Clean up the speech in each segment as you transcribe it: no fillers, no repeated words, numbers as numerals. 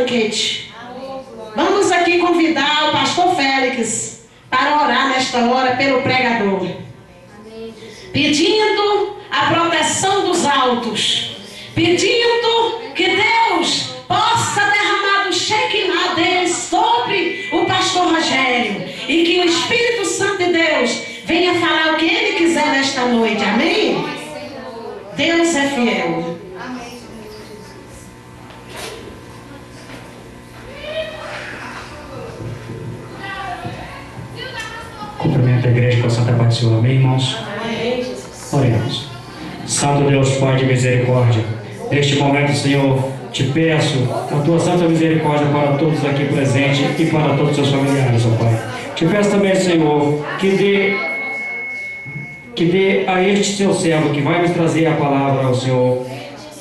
banquete. Vamos aqui convidar o pastor Félix para orar nesta hora pelo pregador, pedindo a proteção dos altos, pedindo que Deus possa derramar o Shekinah dele sobre o pastor Rogério e que o Espírito Santo de Deus venha falar o que ele quiser nesta noite. Amém? Deus é fiel. Cumprimento a igreja com a Santa Paz do Senhor. Amém, irmãos? Oremos. Santo Deus, Pai de misericórdia, neste momento, Senhor, te peço a tua santa misericórdia para todos aqui presentes e para todos os seus familiares, ó Pai. Te peço também, Senhor, que dê a este seu servo que vai nos trazer a palavra ao Senhor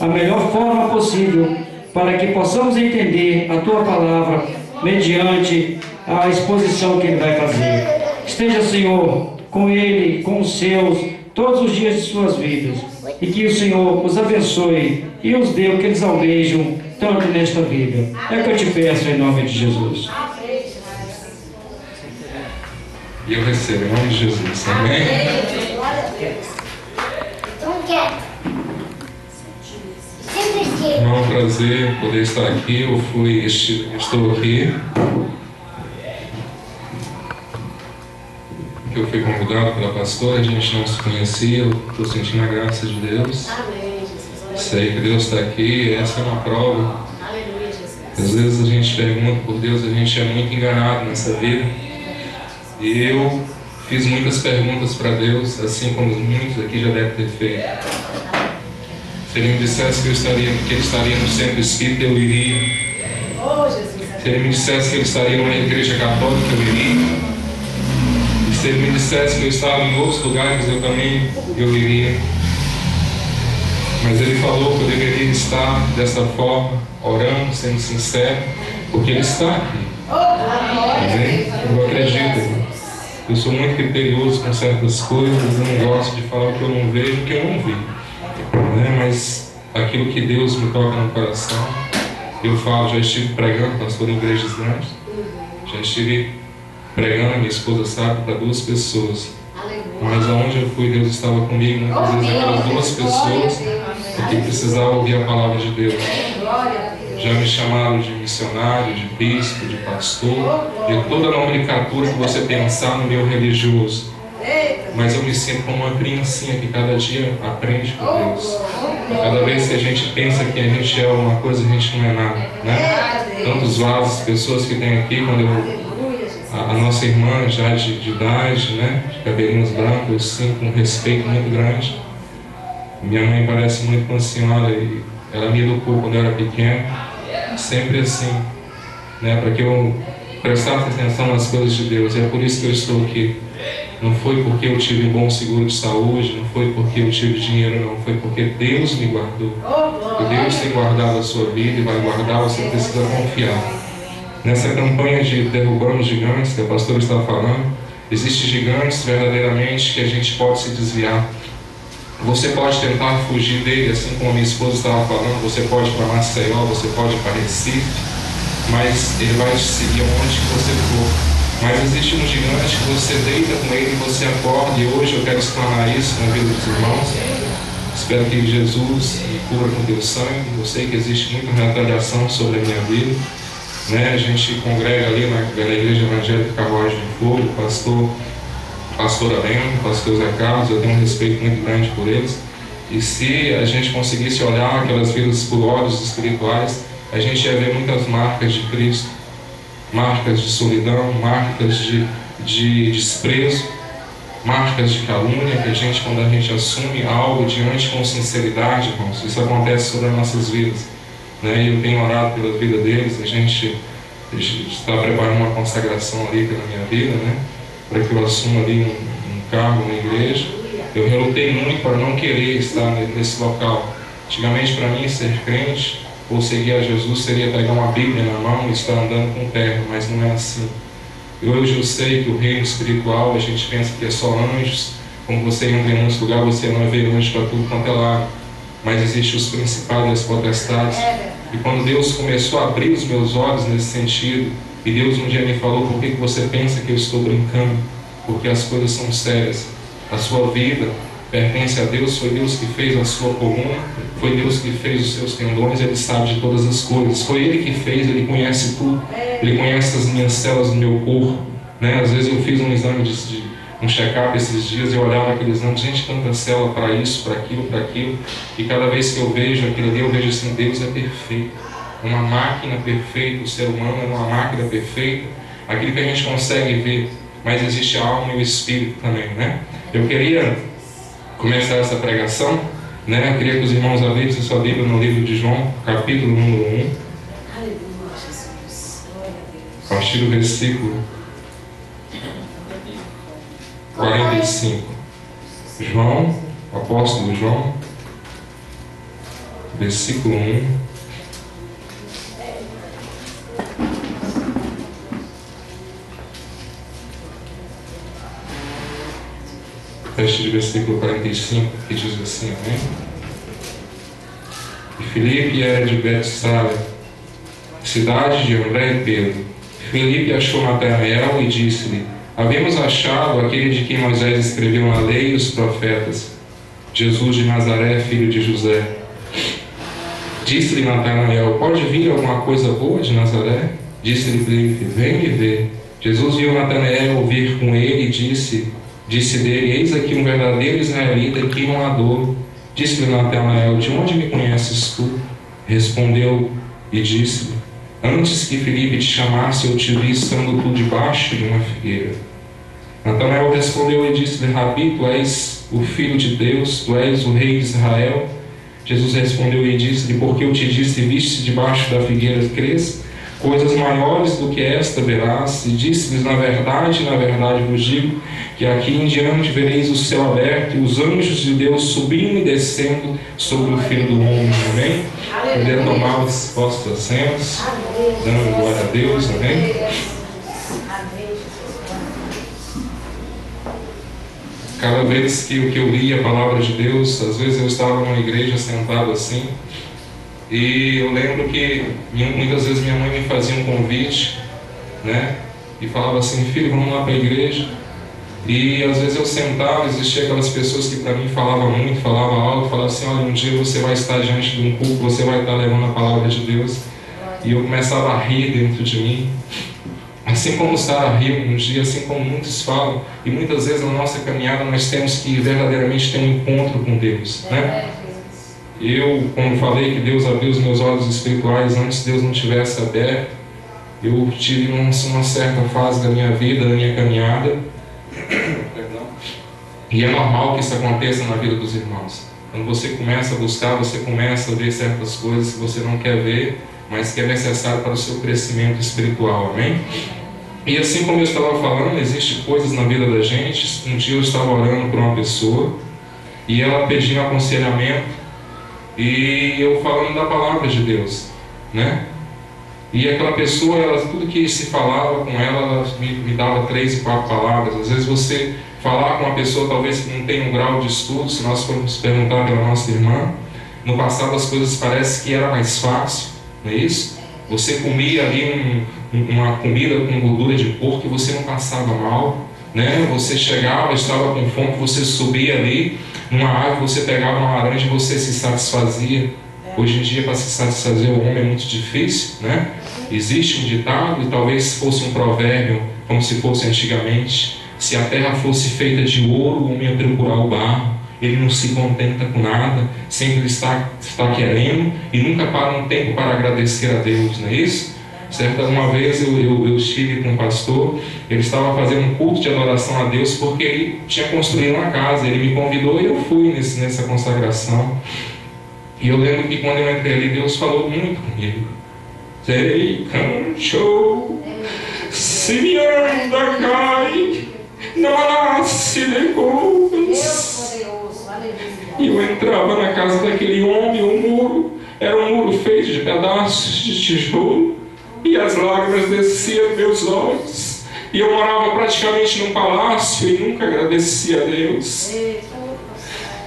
a melhor forma possível, para que possamos entender a tua palavra mediante a exposição que ele vai fazer. Esteja, Senhor, com ele, com os seus, todos os dias de suas vidas, e que o Senhor os abençoe e os dê o que eles almejam tanto nesta vida. É o que eu te peço em nome de Jesus. E eu recebo em nome de Jesus. Amém? É um prazer poder estar aqui. Estou aqui. Eu fui convidado pela pastora, a gente não se conhecia, eu estou sentindo a graça de Deus. Sei que Deus está aqui, essa é uma prova. Às vezes a gente pergunta por Deus, a gente é muito enganado nessa vida. E eu fiz muitas perguntas para Deus, assim como muitos aqui já devem ter feito. Se Ele me dissesse que Ele estaria no centro espírita, eu iria. Se Ele me dissesse que Ele estaria numa igreja católica, eu iria. Se Ele me dissesse que eu estava em outros lugares, eu iria. Mas Ele falou que eu deveria estar dessa forma, orando, sendo sincero, porque Ele está aqui. Amém? Eu acredito. Eu sou muito criterioso com certas coisas, eu não gosto de falar o que eu não vejo, o que eu não vi. Mas aquilo que Deus me toca no coração, eu falo. Já estive pregando, pastor, em igrejas grandes. Já estive pregando, minha esposa sabe, para 2 pessoas. Mas aonde eu fui, Deus estava comigo. Muitas vezes aquelas 2 pessoas que precisavam ouvir a palavra de Deus. Já me chamaram de missionário, de bispo, de pastor, de toda a nomenclatura que você pensar no meio religioso. Mas eu me sinto como uma criancinha que cada dia aprende com Deus. Cada vez que a gente pensa que a gente é uma coisa, a gente não é nada, né? Tantos vasos, pessoas que tem aqui, quando a nossa irmã já de idade, né, de cabelinhos brancos, eu sinto um respeito muito grande. Minha mãe parece muito com a senhora e ela me educou quando eu era pequeno, sempre assim, né, para que eu prestasse atenção nas coisas de Deus. É por isso que eu estou aqui. Não foi porque eu tive um bom seguro de saúde, não foi porque eu tive dinheiro, não. Foi porque Deus me guardou. E Deus tem guardado a sua vida e vai guardar, você precisa confiar. Nessa campanha de derrubando gigantes que a pastora está falando, existem gigantes verdadeiramente que a gente pode se desviar. Você pode tentar fugir dele, assim como a minha esposa estava falando. Você pode ir para Maceió, você pode ir para Recife, mas ele vai te seguir onde que você for. Mas existe um gigante que você deita com ele e você acorda, e hoje eu quero explanar isso na vida dos irmãos. Espero que Jesus me cura com teu sangue. Eu sei que existe muita retaliação sobre a minha vida, né? A gente congrega ali na Igreja Evangélica Carruagem de Fogo, pastor Helena, pastor Zé Carlos, eu tenho um respeito muito grande por eles. E se a gente conseguisse olhar aquelas vidas por olhos espirituais, a gente ia ver muitas marcas de Cristo, marcas de solidão, marcas de desprezo, marcas de calúnia, que a gente, quando a gente assume algo diante com sinceridade, irmãos, isso acontece sobre as nossas vidas, né? E eu tenho orado pela vida deles. A gente está preparando uma consagração ali pela minha vida, né? Para que eu assuma ali um cargo na igreja. Eu relutei muito para não querer estar nesse local. Antigamente, para mim, ser crente ou seguir a Jesus seria pegar uma Bíblia na mão e estar andando com terno, mas não é assim. Hoje eu sei que o reino espiritual, a gente pensa que é só anjos. Como você entra em muitos lugares, você não vê anjos para tudo quanto é lado. Mas existem os principados e as potestades. E quando Deus começou a abrir os meus olhos nesse sentido, e Deus um dia me falou: por que você pensa que eu estou brincando? Porque as coisas são sérias. A sua vida pertence a Deus, foi Deus que fez a sua coluna, foi Deus que fez os seus tendões, Ele sabe de todas as coisas, foi Ele que fez, Ele conhece tudo, Ele conhece as minhas células do meu corpo, né? Às vezes eu fiz um exame um check-up esses dias, eu olhava aquele exame, gente, tanta célula para isso, para aquilo, e cada vez que eu vejo aquilo ali, eu vejo assim: Deus é perfeito, uma máquina perfeita, o ser humano é uma máquina perfeita, aquilo que a gente consegue ver, mas existe a alma e o espírito também, né? Eu queria começar essa pregação, né? Eu queria que os irmãos abrissem sua Bíblia no livro de João, capítulo número 1, a partir do versículo 45. João, apóstolo João, versículo 1. Texto de versículo 45, que diz assim, amém? E Filipe era de Betsaida, cidade de André e Pedro. Filipe achou Natanael e disse-lhe: havemos achado aquele de quem Moisés escreveu na lei e os profetas, Jesus de Nazaré, filho de José. Disse-lhe Natanael: pode vir alguma coisa boa de Nazaré? Disse-lhe Filipe: vem e vê. Jesus viu Natanael vir com ele e disse dele: eis aqui um verdadeiro israelita em quem não há dolo. Disse-lhe Natanael: de onde me conheces tu? Respondeu e disse-lhe: antes que Filipe te chamasse, eu te vi estando tu debaixo de uma figueira. Natanael respondeu e disse-lhe: Rabi, tu és o Filho de Deus, tu és o Rei de Israel. Jesus respondeu e disse-lhe: porque eu te disse, viste debaixo da figueira, crês? Coisas maiores do que esta verás. E disse-lhes: na verdade vos digo, que aqui em diante vereis o céu aberto e os anjos de Deus subindo e descendo sobre o Filho do Homem. Amém? Podendo tomar os vossos assentos, dando glória a Deus. Amém? Cada vez que eu lia a palavra de Deus, às vezes eu estava numa igreja sentado assim, e eu lembro que muitas vezes minha mãe me fazia um convite, né? E falava assim: filho, vamos lá para a igreja. E às vezes eu sentava, existia aquelas pessoas que para mim falavam muito, falavam alto, falavam assim: olha, um dia você vai estar diante de um culto, você vai estar levando a palavra de Deus. E eu começava a rir dentro de mim. Assim como Sara riu um dia, assim como muitos falam, e muitas vezes na nossa caminhada nós temos que verdadeiramente ter um encontro com Deus, né? Eu, quando falei que Deus abriu os meus olhos espirituais, antes Deus não tivesse aberto, eu tive uma certa fase da minha vida, da minha caminhada, e é normal que isso aconteça na vida dos irmãos. Quando você começa a buscar, você começa a ver certas coisas que você não quer ver, mas que é necessário para o seu crescimento espiritual, amém? E assim como eu estava falando, existem coisas na vida da gente. Um dia eu estava orando por uma pessoa, e ela pediu um aconselhamento, e eu falando da palavra de Deus, né? E aquela pessoa, tudo que se falava com ela me dava 3 e 4 palavras. Às vezes você falar com uma pessoa talvez que não tenha um grau de estudo, se nós formos perguntar pela nossa irmã, no passado as coisas parecem que era mais fácil, não é isso? Você comia ali uma comida com gordura de porco e você não passava mal, né? Você chegava, estava com fome, você subia ali numa árvore, você pegava uma laranja e você se satisfazia. Hoje em dia, para se satisfazer o homem é muito difícil, né? Existe um ditado, e talvez fosse um provérbio, como se fosse antigamente: se a terra fosse feita de ouro, o homem ia procurar o barro. Ele não se contenta com nada, sempre está querendo e nunca para um tempo para agradecer a Deus, não é isso? Certa uma vez eu estive com um pastor, ele estava fazendo um culto de adoração a Deus porque ele tinha construído uma casa, ele me convidou e eu fui nessa consagração. E eu lembro que quando eu entrei ali, Deus falou muito comigo. Sei, cantou, se me anda cai, não nasce depois. E eu entrava na casa daquele homem, o muro era um muro feito de pedaços de tijolo, e as lágrimas desciam dos meus olhos. E eu morava praticamente num palácio e nunca agradecia a Deus.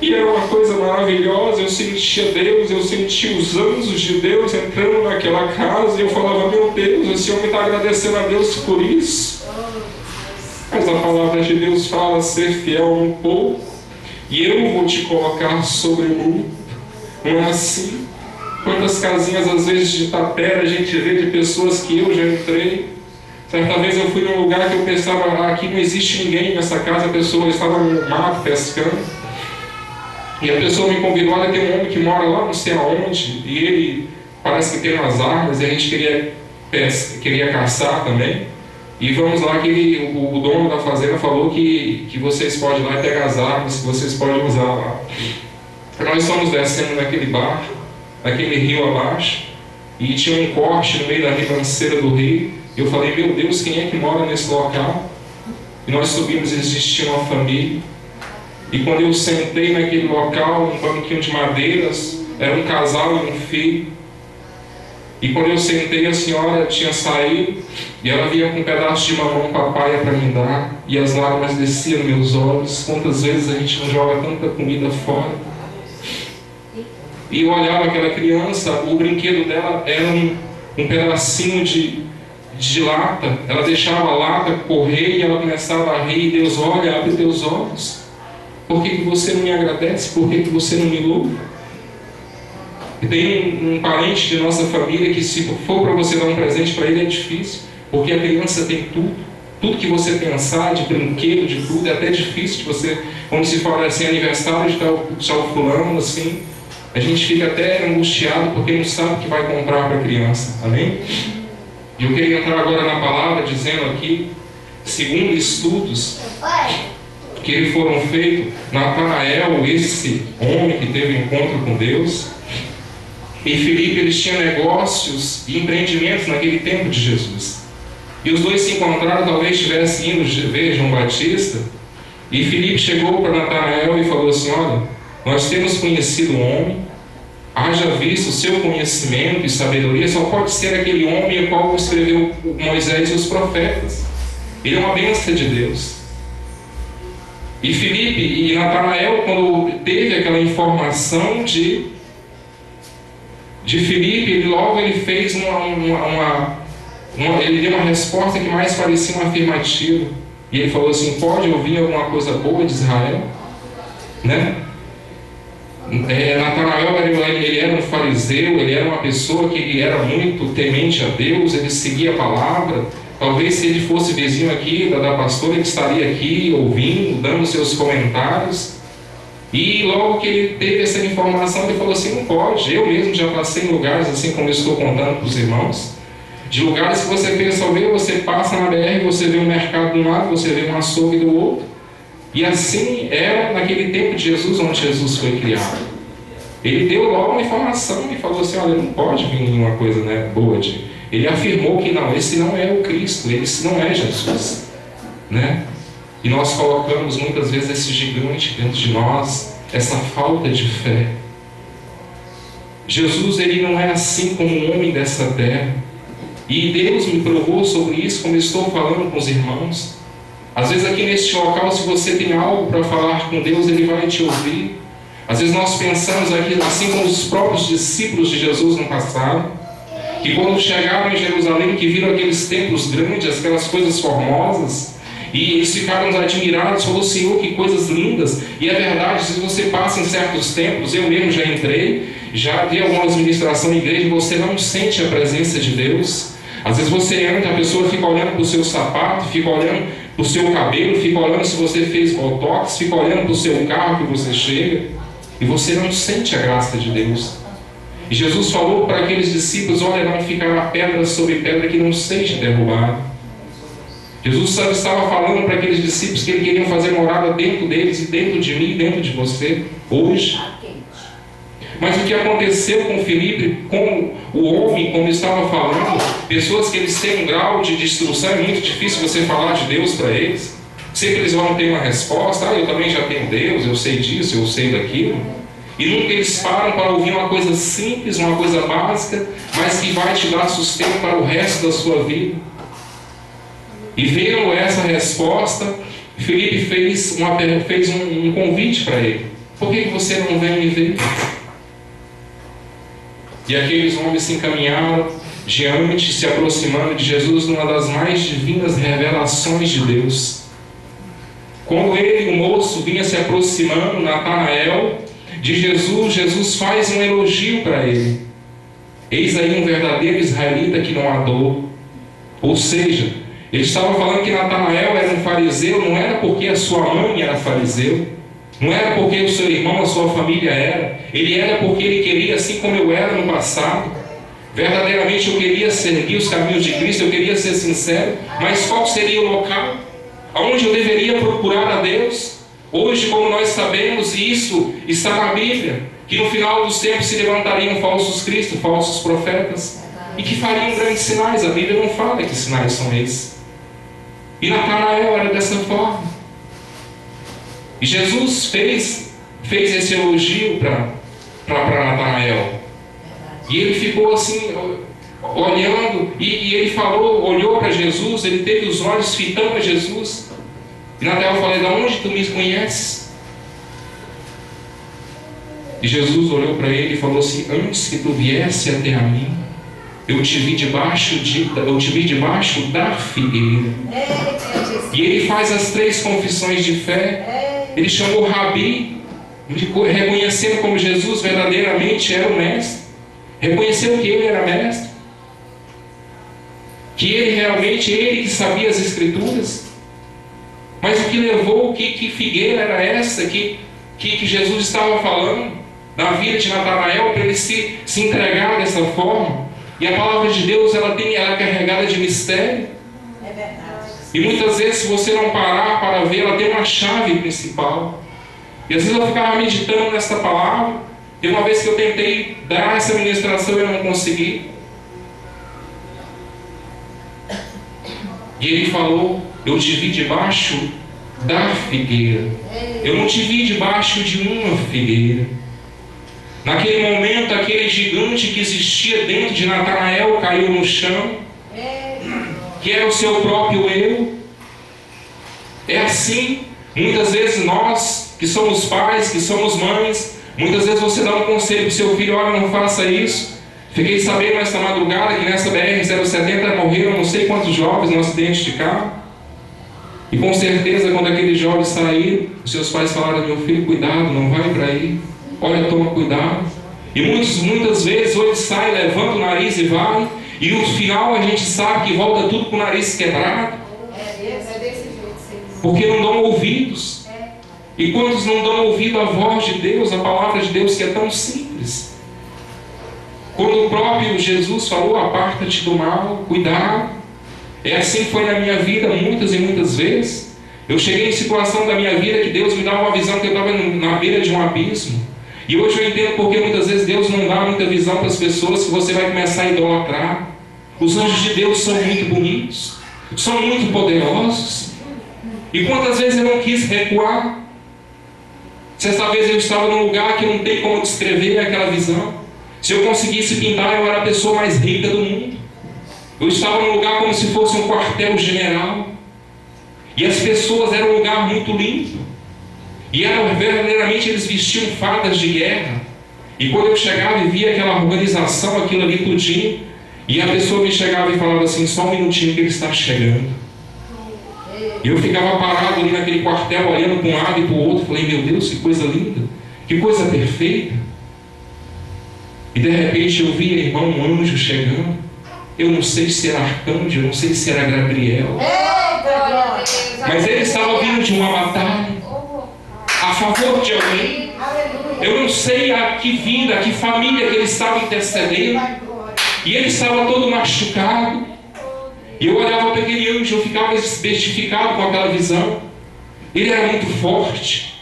E era uma coisa maravilhosa, eu sentia Deus, eu sentia os anjos de Deus entrando naquela casa, e eu falava, meu Deus, esse homem está agradecendo a Deus por isso. Mas a palavra de Deus fala, ser fiel um pouco, e eu vou te colocar sobre o mundo. Não é assim? Quantas casinhas, às vezes, de tapera a gente vê de pessoas que eu já entrei. Certa vez eu fui num lugar que eu pensava, aqui não existe ninguém nessa casa, a pessoa estava no mato pescando. E a pessoa me convidou, olha, tem um homem que mora lá não sei aonde, e ele parece que tem umas armas, e a gente queria caçar também. E vamos lá que o dono da fazenda falou que vocês podem ir lá e pegar as armas, que vocês podem usar lá. Nós fomos descendo naquele barco, naquele rio abaixo, e tinha um corte no meio da ribanceira do rio. Eu falei, meu Deus, quem é que mora nesse local? E nós subimos e existia uma família. E quando eu sentei naquele local, um banquinho de madeiras, era um casal e um filho. E quando eu sentei, a senhora tinha saído, e ela vinha com um pedaço de mamão papaya para me dar, e as lágrimas desciam nos meus olhos. Quantas vezes a gente não joga tanta comida fora? E eu olhava aquela criança, o brinquedo dela era um pedacinho de lata. Ela deixava a lata correr e ela começava a rir. Deus, olha, abre teus olhos. Por que você não me agradece? Por que você não me louva? E tem um parente de nossa família que, se for para você dar um presente para ele, é difícil. Porque a criança tem tudo. Tudo que você pensar, de brinquedo, de tudo, é até difícil de você, quando se fala assim, aniversário de tal fulano, assim, a gente fica até angustiado porque não sabe o que vai comprar para a criança. Amém? E eu queria entrar agora na palavra, dizendo aqui, segundo estudos que foram feitos, Natanael, esse homem que teve um encontro com Deus, e Filipe, eles tinham negócios e empreendimentos naquele tempo de Jesus. E os dois se encontraram, talvez estivessem indo ver João Batista, e Filipe chegou para Natanael e falou assim, olha, nós temos conhecido um homem, haja visto o seu conhecimento e sabedoria, só pode ser aquele homem o qual escreveu Moisés e os profetas. Ele é uma bênção de Deus. E Filipe e Natanael, quando teve aquela informação de Filipe, ele fez ele deu uma resposta que mais parecia uma afirmativa. E ele falou assim, pode ouvir alguma coisa boa de Israel? Né? Natanael, ele era um fariseu, ele era uma pessoa que era muito temente a Deus, ele seguia a palavra. Talvez se ele fosse vizinho aqui da pastora, ele estaria aqui ouvindo, dando seus comentários. E logo que ele teve essa informação, ele falou assim, não pode. Eu mesmo já passei em lugares assim como eu estou contando para os irmãos, de lugares que você pensa, você passa na BR, você vê um mercado de um lado, você vê um açougue do outro. E assim era naquele tempo de Jesus, onde Jesus foi criado. Ele deu logo uma informação e falou assim, olha, não pode vir nenhuma coisa, né, boa de... Ele afirmou que não, esse não é o Cristo, esse não é Jesus, né? E nós colocamos muitas vezes esse gigante dentro de nós, essa falta de fé. Jesus, ele não é assim como um homem dessa terra. E Deus me provou sobre isso, como eu estou falando com os irmãos. Às vezes aqui neste local, se você tem algo para falar com Deus, Ele vai te ouvir. Às vezes nós pensamos aqui, assim como os próprios discípulos de Jesus no passado, que quando chegaram em Jerusalém, que viram aqueles templos grandes, aquelas coisas formosas, e eles ficaram admirados, falou, Senhor, que coisas lindas. E é verdade, se você passa em certos templos, eu mesmo já entrei, já dei alguma administração em igreja, você não sente a presença de Deus. Às vezes você entra, a pessoa fica olhando para o seu sapato, fica olhando para o seu cabelo, fica olhando se você fez botox, fica olhando para o seu carro que você chega, e você não sente a graça de Deus. E Jesus falou para aqueles discípulos, olha, não ficará pedra sobre pedra que não seja derrubada. Jesus estava falando para aqueles discípulos que Ele queria fazer morada dentro deles, e dentro de mim, e dentro de você, hoje. Mas o que aconteceu com Filipe, com o homem, como eu estava falando, pessoas que eles têm um grau de instrução, é muito difícil você falar de Deus para eles. Sempre eles vão ter uma resposta, eu também já tenho Deus, eu sei disso, eu sei daquilo. E nunca eles param para ouvir uma coisa simples, uma coisa básica, mas que vai te dar sustento para o resto da sua vida. E vendo essa resposta, Filipe fez um convite para ele. Por que você não vem me ver? E aqueles homens se encaminharam diante, se aproximando de Jesus numa das mais divinas revelações de Deus. Quando ele, o moço, vinha se aproximando, Natanael, de Jesus, Jesus faz um elogio para ele. Eis aí um verdadeiro israelita que não há dor. Ou seja, ele estava falando que Natanael era um fariseu, não era porque a sua mãe era fariseu, não era porque o seu irmão, a sua família era. Ele era porque ele queria, assim como eu era no passado. Verdadeiramente eu queria seguir os caminhos de Cristo, eu queria ser sincero, mas qual seria o local? Aonde eu deveria procurar a Deus? Hoje, como nós sabemos, e isso está na Bíblia, que no final dos tempos se levantariam falsos cristos, falsos profetas, e que fariam grandes sinais. A Bíblia não fala que sinais são esses. E Natanael era dessa forma. E Jesus fez esse elogio para Natanael. E ele ficou assim, olhando, e ele falou, olhou para Jesus, ele teve os olhos fitando a Jesus. E Natanael falou: de onde tu me conheces? E Jesus olhou para ele e falou assim: antes que tu viesse até a mim, eu te vi debaixo da figueira. E ele faz as 3 confissões de fé. Ele chamou Rabi, reconhecendo como Jesus verdadeiramente era o mestre. Reconheceu que ele era mestre, que ele realmente, ele que sabia as Escrituras. Mas o que levou, que figueira era essa que Jesus estava falando na vida de Natanael para ele se entregar dessa forma? E a palavra de Deus ela é carregada de mistério. É verdade. E muitas vezes, se você não parar para ver, ela tem uma chave principal. E às vezes eu ficava meditando nessa palavra. E uma vez que eu tentei dar essa ministração, eu não consegui. E ele falou: eu te vi debaixo da figueira. Eu não te vi debaixo de uma figueira. Naquele momento, aquele gigante que existia dentro de Natanael caiu no chão, que era o seu próprio eu. É assim, muitas vezes nós, que somos pais, que somos mães, muitas vezes você dá um conselho para o seu filho: olha, não faça isso. Fiquei sabendo nesta madrugada que nessa BR-070 morreram não sei quantos jovens no acidente de carro. E com certeza, quando aqueles jovens saíram, os seus pais falaram: meu filho, cuidado, não vai para aí. Olha, toma cuidado. E muitas vezes hoje sai, levanta o nariz e vai. E no final a gente sabe que volta tudo com o nariz quebrado. Porque não dão ouvidos. E quantos não dão ouvido à voz de Deus, à palavra de Deus, que é tão simples? Quando o próprio Jesus falou: aparta-te do mal, cuidado. É assim que foi na minha vida muitas e muitas vezes. Eu cheguei em situação da minha vida que Deus me dava uma visão que eu estava na beira de um abismo. E hoje eu entendo porque muitas vezes Deus não dá muita visão para as pessoas, que você vai começar a idolatrar. Os anjos de Deus são muito bonitos, são muito poderosos. E quantas vezes eu não quis recuar? Certa vez eu estava num lugar que não tem como descrever aquela visão. Se eu conseguisse pintar, eu era a pessoa mais rica do mundo. Eu estava num lugar como se fosse um quartel-general. E as pessoas eram um lugar muito limpo. E verdadeiramente eles vestiam fardas de guerra. E quando eu chegava e via aquela organização, aquilo ali tudinho, e a pessoa me chegava e falava assim: só um minutinho que ele está chegando. E eu ficava parado ali naquele quartel, olhando para um lado e para o outro. Falei: meu Deus, que coisa linda, que coisa perfeita. E de repente eu via, irmão, um anjo chegando. Eu não sei se era arcanjo, eu não sei se era Gabriel. Mas ele estava vindo de uma batalha a favor de alguém. Eu não sei a que vida, a que família que ele estava intercedendo. E ele estava todo machucado. E eu olhava para aquele anjo, eu ficava bestificado com aquela visão. Ele era muito forte.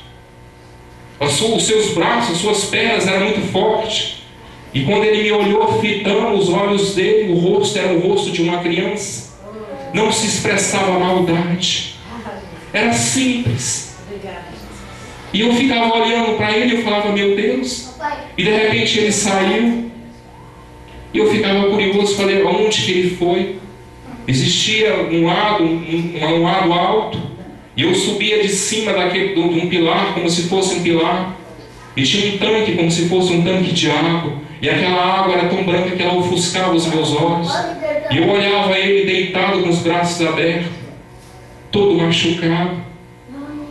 Os seus braços, as suas pernas eram muito fortes. E quando ele me olhou fitando os olhos dele, o rosto era o rosto de uma criança. Não se expressava maldade. Era simples. E eu ficava olhando para ele e eu falava: meu Deus. E de repente ele saiu. E eu ficava curioso, falei: aonde que ele foi? Existia um lado alto. E eu subia de cima de um pilar, como se fosse um pilar. E tinha um tanque, como se fosse um tanque de água. E aquela água era tão branca que ela ofuscava os meus olhos. E eu olhava ele deitado com os braços abertos, todo machucado.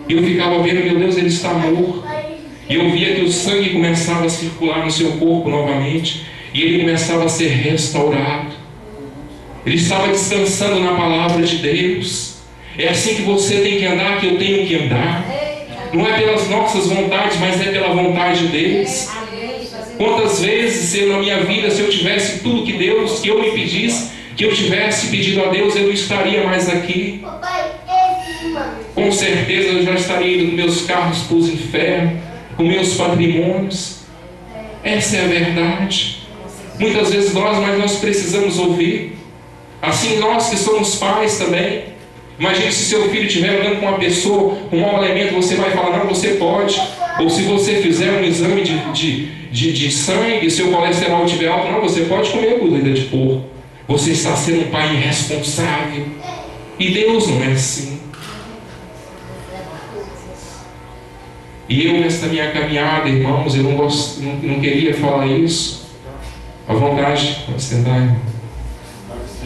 E eu ficava vendo, meu Deus, ele está morto. E eu via que o sangue começava a circular no seu corpo novamente. E ele começava a ser restaurado. Ele estava descansando na palavra de Deus. É assim que você tem que andar, que eu tenho que andar. Não é pelas nossas vontades, mas é pela vontade de Deus. Quantas vezes eu, na minha vida, se eu tivesse tudo que Deus, que eu me pedisse, que eu tivesse pedido a Deus, eu não estaria mais aqui. Com certeza eu já estaria indo com meus carros para os infernos, com meus patrimônios. Essa é a verdade. Muitas vezes nós precisamos ouvir. Assim nós que somos pais também. Imagine se seu filho estiver andando com uma pessoa com um mau elemento, você vai falar, não, você pode. Ou se você fizer um exame de sangue, seu colesterol estiver alto, não, você pode comer comida de porco. Você está sendo um pai irresponsável. E Deus não é assim. E eu, nesta minha caminhada, irmãos, eu não queria falar isso. À vontade, pode sentar, irmão.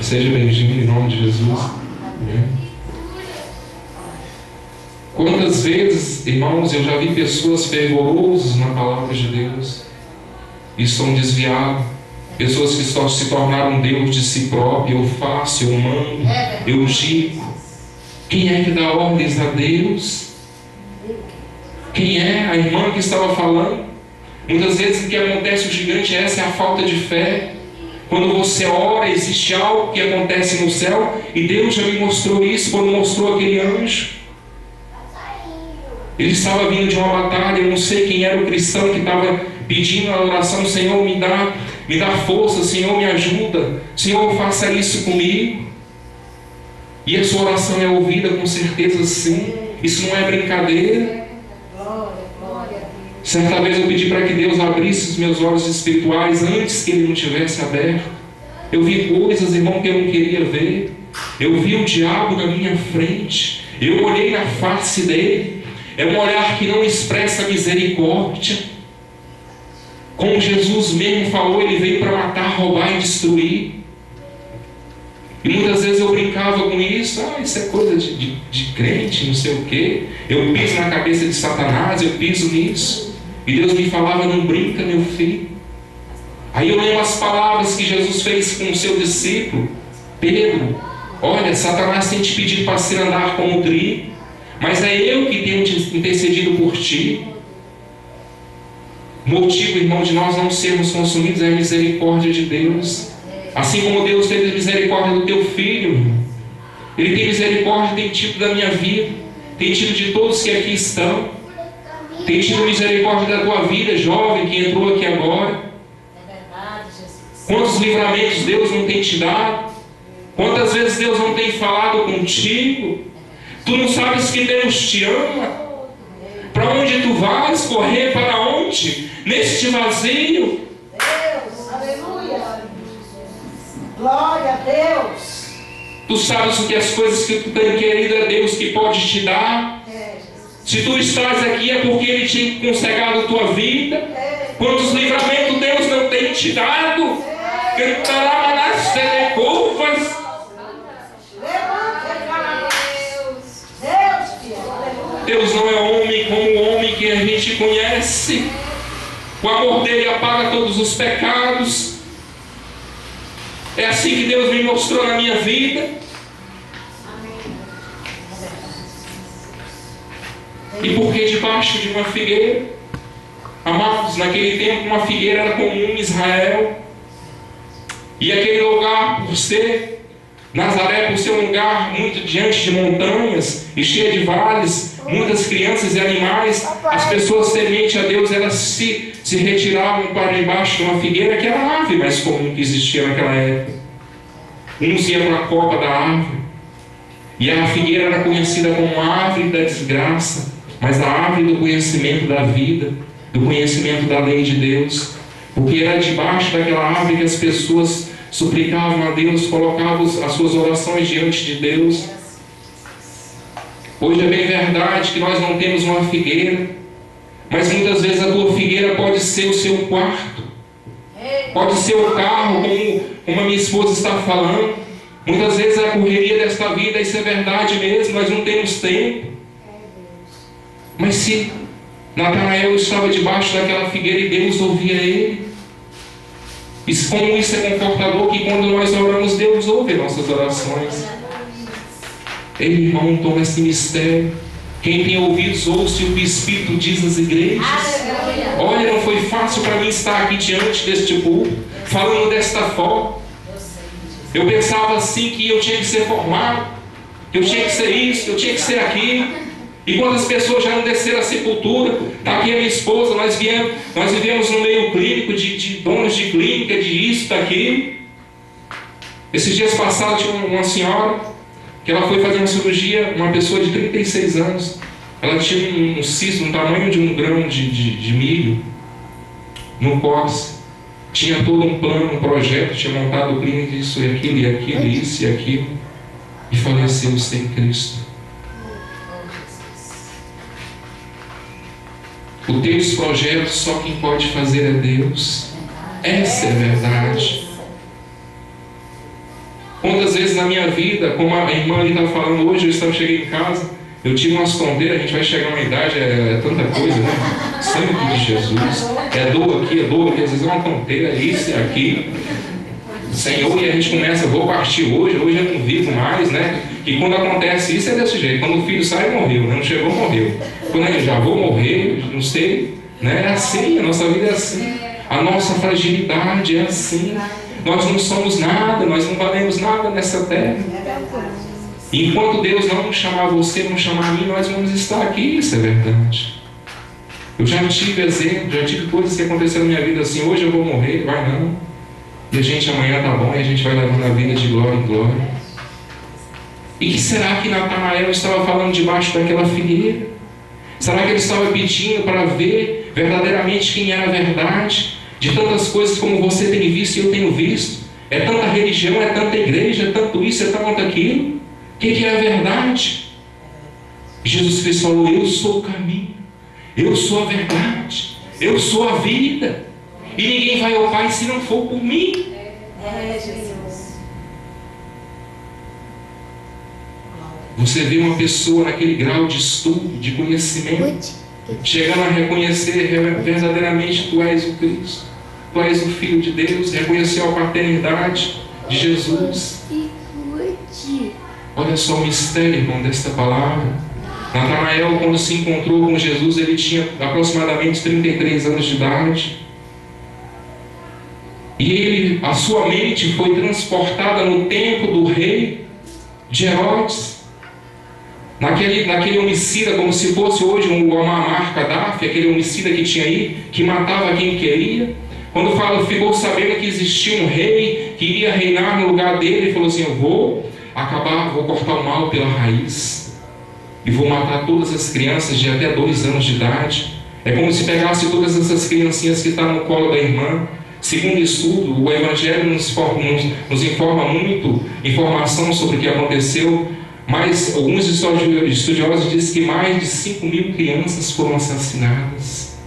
Seja bem-vindo em nome de Jesus. Quantas vezes, irmãos, eu já vi pessoas fervorosas na palavra de Deus e estão desviadas. Pessoas que só se tornaram Deus de si próprio. Eu faço, eu mando, eu digo. Quem é que dá ordens a Deus? Quem é? A irmã que estava falando. Muitas vezes o que acontece, o gigante, essa é a falta de fé. Quando você ora, existe algo que acontece no céu. E Deus já me mostrou isso quando mostrou aquele anjo. Ele estava vindo de uma batalha. Eu não sei quem era o cristão que estava pedindo a oração. Senhor, me dá força. Senhor, me ajuda. Senhor, faça isso comigo. E a sua oração é ouvida com certeza sim. Isso não é brincadeira. Certa vez eu pedi para que Deus abrisse os meus olhos espirituais antes que Ele não tivesse aberto. Eu vi coisas, irmão, que eu não queria ver. Eu vi o diabo na minha frente. Eu olhei na face dele. É um olhar que não expressa misericórdia. Como Jesus mesmo falou, Ele veio para matar, roubar e destruir. E muitas vezes eu brincava com isso. Isso é coisa de crente, não sei o quê. Eu piso na cabeça de Satanás, eu piso nisso. E Deus me falava, não brinca, meu filho. Aí eu lembro as palavras que Jesus fez com o seu discípulo Pedro. Olha, Satanás tem te pedido para se andar como trigo, mas é eu que tenho te intercedido por ti. O motivo, irmão, de nós não sermos consumidos é a misericórdia de Deus. Assim como Deus teve misericórdia do teu filho, irmão. Ele tem misericórdia, tem tido da minha vida, tem tido de todos que aqui estão. Tem tido misericórdia da tua vida, jovem que entrou aqui agora. Quantos livramentos Deus não tem te dado? Quantas vezes Deus não tem falado contigo? Tu não sabes que Deus te ama? Para onde tu vais? Correr para onde? Neste vazio? Deus, aleluia. Glória a Deus. Tu sabes o que as coisas que tu tem querido é Deus que pode te dar? Se tu estás aqui é porque Ele tem consegado a tua vida. Quantos livramentos Deus não tem te dado? Cantará nas telecurvas. Deus não é homem como o homem que a gente conhece. O amor dele apaga todos os pecados. É assim que Deus me mostrou na minha vida. E porque debaixo de uma figueira, amados, naquele tempo uma figueira era comum em Israel. E aquele lugar, por ser Nazaré, por ser um lugar muito diante de montanhas e cheio de vales, muitas crianças e animais, as pessoas temente a Deus, elas se retiravam para debaixo de uma figueira, que era a árvore mais comum que existia naquela época. Uns iam para a copa da árvore, e a figueira era conhecida como a árvore da desgraça, mas a árvore do conhecimento da vida, do conhecimento da lei de Deus, porque era debaixo daquela árvore que as pessoas suplicavam a Deus, colocavam as suas orações diante de Deus. Hoje é bem verdade que nós não temos uma figueira, Mas muitas vezes a tua figueira pode ser o seu quarto, pode ser o carro, como a minha esposa está falando. Muitas vezes a correria desta vida, isso é verdade mesmo, nós não temos tempo. Mas se Natanael estava debaixo daquela figueira e Deus ouvia ele, como isso é confortador, que quando nós oramos, Deus ouve nossas orações. Ei, irmão, toma esse mistério. Quem tem ouvidos, ouça o que o Espírito diz às igrejas. Olha, não foi fácil para mim estar aqui diante deste púlpito, falando desta forma. Eu pensava assim, que eu tinha que ser formado, que eu tinha que ser isso, que eu tinha que ser aquilo. E quando as pessoas já não desceram a sepultura, está aqui a minha esposa, nós vivemos no meio clínico, de donos de clínica, de isso, daquilo. Esses dias passados tinha uma senhora, que ela foi fazer uma cirurgia, uma pessoa de 36 anos. Ela tinha um cisto, no tamanho de um grão de milho, no cóccix. Tinha todo um plano, um projeto, tinha montado clínica, isso e aquilo, e aquilo, isso e aquilo. E faleceu sem Cristo. Os teus projetos, só quem pode fazer é Deus. Essa é a verdade. Quantas vezes na minha vida, como a irmã ali está falando hoje, eu cheguei em casa, eu tive umas tonteiras, a gente vai chegar a uma idade, é tanta coisa, né? Sangue de Jesus. É dor aqui, às vezes é uma tonteira, isso e aquilo. Senhor, e a gente começa, vou partir hoje eu não vivo mais, né? E quando acontece isso é desse jeito, quando o filho sai, morreu, né? Não chegou, morreu. Quando eu já vou morrer, não sei, né? É assim, a nossa vida é assim. A nossa fragilidade é assim. Nós não somos nada, nós não valemos nada nessa terra. E enquanto Deus não chamar você, não chamar a mim, nós vamos estar aqui, isso é verdade. Eu já tive exemplo, já tive coisas que aconteceram na minha vida assim, hoje eu vou morrer, vai não. E a gente amanhã tá bom, e a gente vai levando a vida de glória em glória. E que será que Natanael estava falando debaixo daquela figueira? Será que ele estava pedindo para ver verdadeiramente quem era a verdade? De tantas coisas como você tem visto e eu tenho visto. É tanta religião, é tanta igreja, é tanto isso, é tanto aquilo. O que é a verdade? Jesus Cristo falou, eu sou o caminho, eu sou a verdade, eu sou a vida. E ninguém vai ao Pai se não for por mim. Você vê uma pessoa naquele grau de estudo, de conhecimento, chegando a reconhecer verdadeiramente tu és o Cristo, tu és o Filho de Deus, reconhecer a paternidade de Jesus. Olha só o mistério, irmão, desta palavra. Natanael, quando se encontrou com Jesus, ele tinha aproximadamente 33 anos de idade. E a sua mente foi transportada no tempo do rei de Herodes. Naquele homicida, como se fosse hoje o Muammar Gaddafi, aquele homicida que tinha aí, que matava quem queria. Quando ficou sabendo que existia um rei que iria reinar no lugar dele, ele falou assim, eu vou cortar o mal pela raiz. E vou matar todas as crianças de até 2 anos de idade. É como se pegasse todas essas criancinhas que estão no colo da irmã. Segundo estudo, o Evangelho nos informa muito informação sobre o que aconteceu, mas alguns estudiosos dizem que mais de 5.000 crianças foram assassinadas.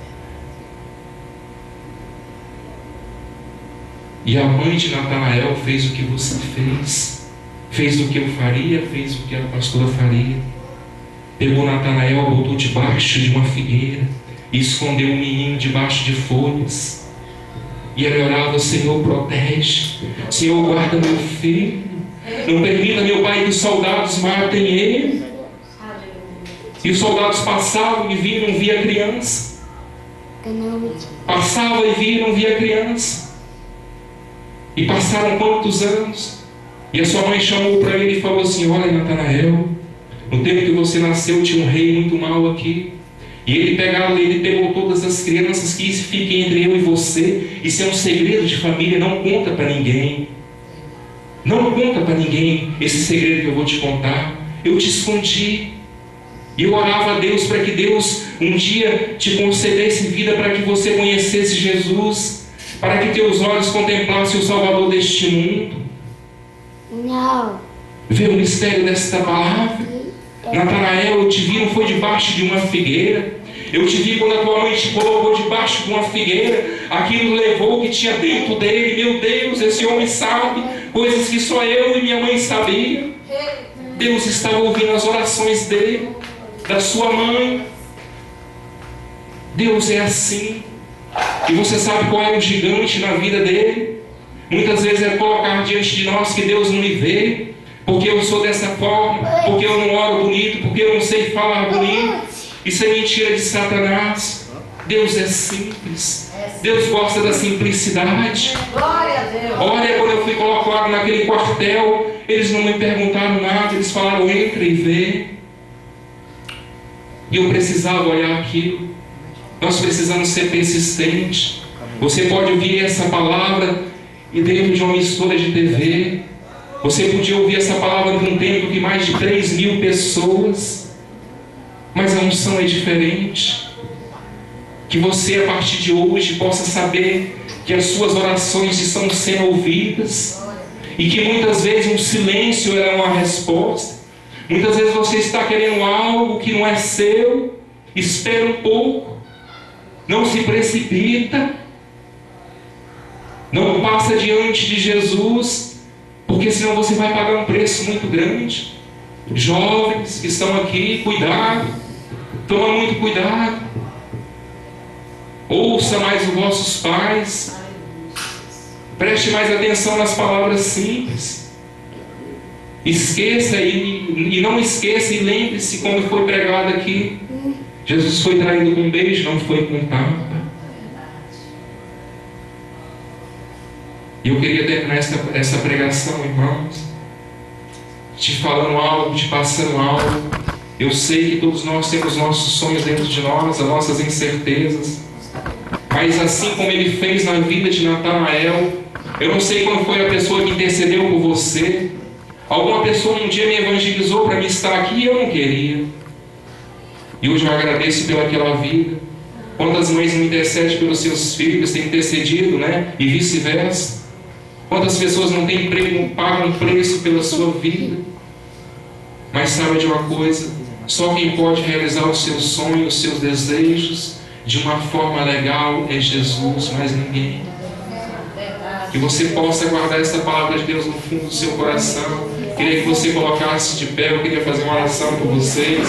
E a mãe de Natanael fez o que você fez o que eu faria, fez o que a pastora faria. Pegou Natanael, botou debaixo de uma figueira e escondeu o menino debaixo de folhas. E ele orava, Senhor, protege, Senhor, guarda meu filho, não permita, meu Pai, que os soldados matem ele. E os soldados passavam e viam, não via criança. Passava e via, não via criança. E passaram quantos anos? E a sua mãe chamou para ele e falou assim, olha, Natanael, no tempo que você nasceu tinha um rei muito mau aqui. E ele pegou todas as crianças, que isso fique entre eu e você. Isso é um segredo de família, não conta para ninguém. Não conta para ninguém esse segredo que eu vou te contar. Eu te escondi. E eu orava a Deus para que Deus um dia te concedesse vida, para que você conhecesse Jesus, para que teus olhos contemplassem o Salvador deste mundo. Não. Vê o mistério desta palavra? Natanael, te vi, não foi debaixo de uma figueira. Eu te vi quando a tua mãe te colocou debaixo de uma figueira. Aquilo levou o que tinha dentro dele. Meu Deus, esse homem sabe coisas que só eu e minha mãe sabiam. Deus estava ouvindo as orações dele, da sua mãe. Deus é assim. E você sabe qual é o gigante na vida dele? Muitas vezes é colocar diante de nós que Deus não me vê, porque eu sou dessa forma, porque eu não oro bonito, porque eu não sei falar bonito. Isso é mentira de Satanás. Deus é simples. Deus gosta da simplicidade. Olha, quando eu fui colocado naquele quartel, eles não me perguntaram nada, eles falaram: entra e vê. E eu precisava olhar aquilo. Nós precisamos ser persistentes. Você pode ouvir essa palavra e dentro de uma emissora de TV. Você podia ouvir essa palavra num tempo que mais de 3.000 pessoas. Mas a unção é diferente. Que você, a partir de hoje, possa saber que as suas orações estão sendo ouvidas. E que muitas vezes um silêncio é uma resposta. Muitas vezes você está querendo algo que não é seu. Espera um pouco. Não se precipita. Não passa diante de Jesus, porque senão você vai pagar um preço muito grande. Jovens que estão aqui, cuidado. Toma muito cuidado. Ouça mais os vossos pais. Preste mais atenção nas palavras simples. Esqueça e não esqueça e lembre-se como foi pregado aqui. Jesus foi traído com um beijo, não foi com um tapa. E eu queria terminar essa pregação, irmãos, te falando algo, te passando algo. Eu sei que todos nós temos nossos sonhos dentro de nós, as nossas incertezas. Mas assim como ele fez na vida de Natanael, eu não sei qual foi a pessoa que intercedeu por você. Alguma pessoa um dia me evangelizou para me estar aqui e eu não queria. E hoje eu agradeço pelaquela vida. Quantas mães não intercedem pelos seus filhos, têm intercedido, né? E vice-versa. Quantas pessoas não têm emprego, não pagam um preço pela sua vida. Mas sabe de uma coisa? Só quem pode realizar os seus sonhos, os seus desejos de uma forma legal é Jesus, mais ninguém. Que você possa guardar essa palavra de Deus no fundo do seu coração. Queria que você colocasse de pé. Eu queria fazer uma oração por vocês.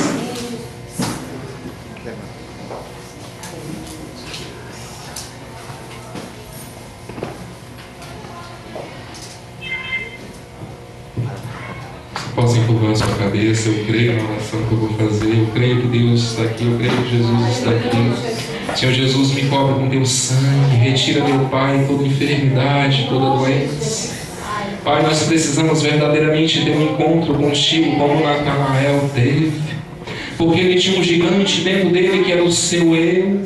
Posso encurvar a sua cabeça. Eu creio na oração que eu vou fazer. Eu creio que Deus está aqui. Eu creio que Jesus está aqui. Senhor Jesus, me cobre com teu sangue. Retira, meu Pai, toda enfermidade, toda doença. Pai, nós precisamos verdadeiramente ter um encontro contigo, como Natanael teve. Porque ele tinha um gigante dentro dele que era o seu eu.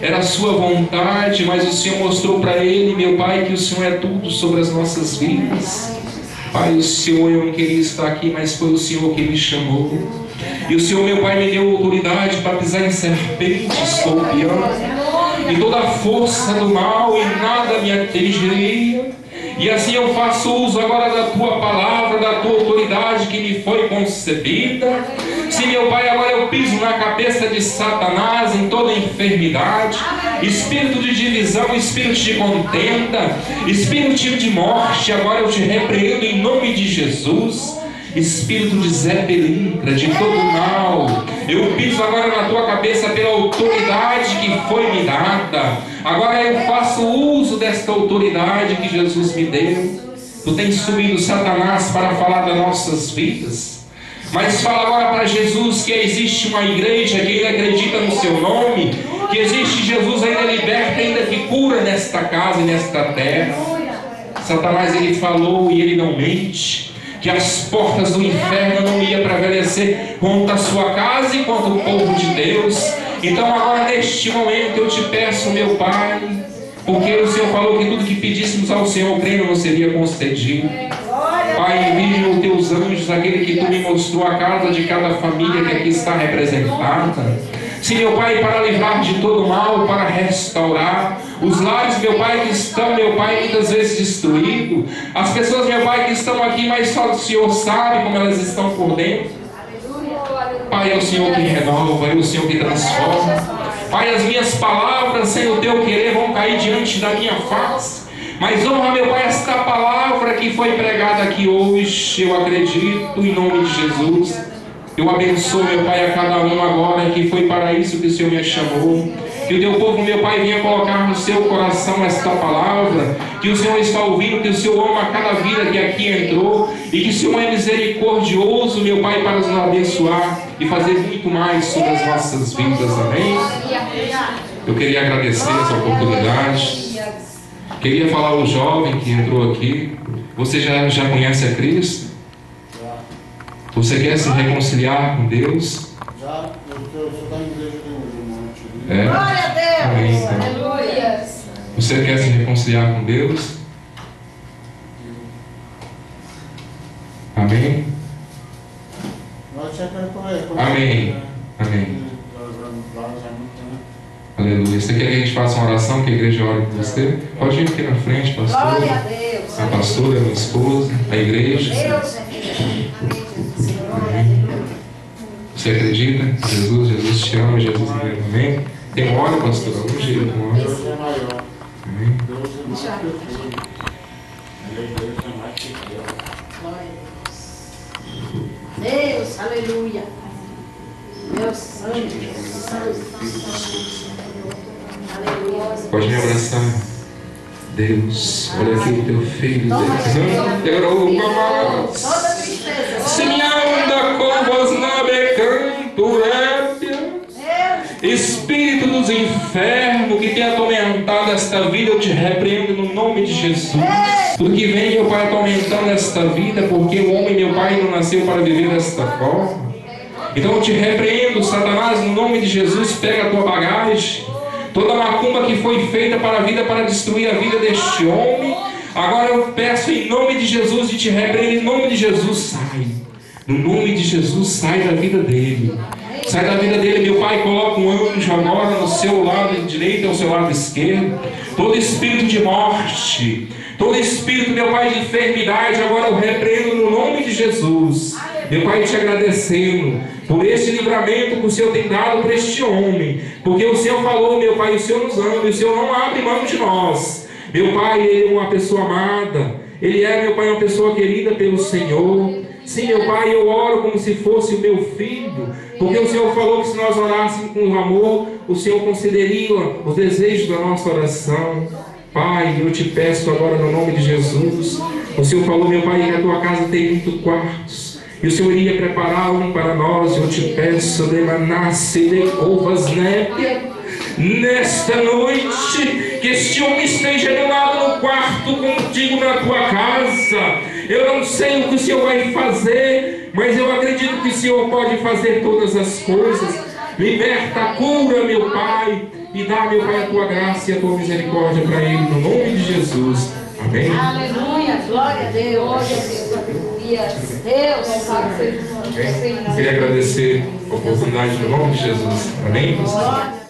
Era a sua vontade, mas o Senhor mostrou para ele, meu Pai, que o Senhor é tudo sobre as nossas vidas. Pai, o Senhor, eu não queria estar aqui, mas foi o Senhor que me chamou. E o Senhor, meu Pai, me deu autoridade para pisar em serpente, escorpião, e toda a força do mal, e nada me atingiria. E assim eu faço uso agora da Tua palavra, da Tua autoridade que me foi concedida. Sim, meu Pai, agora eu piso na cabeça de Satanás em toda enfermidade, espírito de divisão, espírito de contenda, espírito de morte, agora eu te repreendo em nome de Jesus. Espírito de Zé Pelintra, de todo mal, eu piso agora na tua cabeça pela autoridade que foi me dada. Agora eu faço uso desta autoridade que Jesus me deu. Tu tens subido Satanás para falar das nossas vidas, mas fala agora para Jesus que existe uma igreja que ainda acredita no seu nome, que existe Jesus ainda liberta, ainda que cura nesta casa e nesta terra. Satanás, ele falou e ele não mente, que as portas do inferno não iam prevalecer contra a sua casa e contra o povo de Deus. Então agora neste momento eu te peço, meu Pai, porque o Senhor falou que tudo que pedíssemos ao Senhor crendo não seria concedido. Pai, envia os teus anjos, aquele que tu me mostrou a casa de cada família que aqui está representada. Sim, meu Pai, para livrar de todo mal, para restaurar os lares, meu Pai, que estão, meu Pai, muitas vezes destruídos. As pessoas, meu Pai, que estão aqui, mas só o Senhor sabe como elas estão por dentro. Pai, é o Senhor que renova, é o Senhor que transforma. Pai, as minhas palavras, sem o teu querer, vão cair diante da minha face. Mas honra, meu Pai, esta palavra que foi pregada aqui hoje. Eu acredito em nome de Jesus. Eu abençoo, meu Pai, a cada um agora, que foi para isso que o Senhor me chamou. Que o teu povo, meu Pai, venha colocar no seu coração esta palavra, que o Senhor está ouvindo, que o Senhor ama cada vida que aqui entrou, e que o Senhor é misericordioso, meu Pai, para nos abençoar e fazer muito mais sobre as nossas vidas. Amém? Eu queria agradecer essa oportunidade. Queria falar ao jovem que entrou aqui. Você já conhece a Cristo? Você quer se reconciliar com Deus? Já, eu sou da igreja de hoje, É? Glória a Deus. Amém, então. Aleluia. Você quer se reconciliar com Deus? Amém? Amém. Amém. Aleluia. Você quer que a gente faça uma oração, que a igreja ore por você? Pode vir aqui na frente, pastor. Glória a Deus. A pastora, a minha esposa, a igreja. Deus é fiel. Você acredita? Jesus te ama, Jesus me ama. Amém? Tem hora, pastor? Algum jeito, uma hora. Deus é maior. Amém? Deus é mais perfeito. Deus é mais perfeito. Glória a Deus. Deus, aleluia. Meu santo. Aleluia. Pode me abraçar. Deus, olha aqui o teu filho. Deus. Toda tristeza. Se me anda com vos na becanturébia, espírito dos infernos que tem atormentado esta vida, eu te repreendo no nome de Jesus. Porque vem, meu Pai, atormentando esta vida, porque o homem, meu Pai, não nasceu para viver desta forma. Então eu te repreendo, Satanás, no nome de Jesus. Pega a tua bagagem, toda macumba que foi feita para a vida, para destruir a vida deste homem. Agora eu peço em nome de Jesus e te repreendo em nome de Jesus. Sai, no nome de Jesus, sai da vida dele. Sai da vida dele, meu Pai. Coloca um anjo agora no seu lado direito e ao seu lado esquerdo. Todo espírito de morte, todo espírito, meu Pai, de enfermidade, agora eu repreendo no nome de Jesus. Meu Pai, te agradecendo por esse livramento que o Senhor tem dado para este homem, porque o Senhor falou, meu Pai, o Senhor nos ama e o Senhor não abre mão de nós. Meu Pai, ele é uma pessoa amada, ele é, meu Pai, uma pessoa querida pelo Senhor. Sim, meu Pai, eu oro como se fosse o meu filho, porque o Senhor falou que se nós orássemos com amor, o Senhor concederia os desejos da nossa oração. Pai, eu te peço agora no nome de Jesus. O Senhor falou, meu Pai, que a tua casa tem 8 quartos, e o Senhor iria preparar um para nós. Eu te peço, demanasse de ovas népia, nesta noite, que este homem esteja animado no quarto contigo na tua casa. Eu não sei o que o Senhor vai fazer, mas eu acredito que o Senhor pode fazer todas as coisas. Liberta, cura, meu Pai, e dá, meu Pai, a tua graça e a tua misericórdia para ele, no nome de Jesus. Amém? Aleluia. Glória a Deus. Aleluia. Deus. Amém? Queria agradecer a oportunidade no nome de Jesus. Amém? Glória.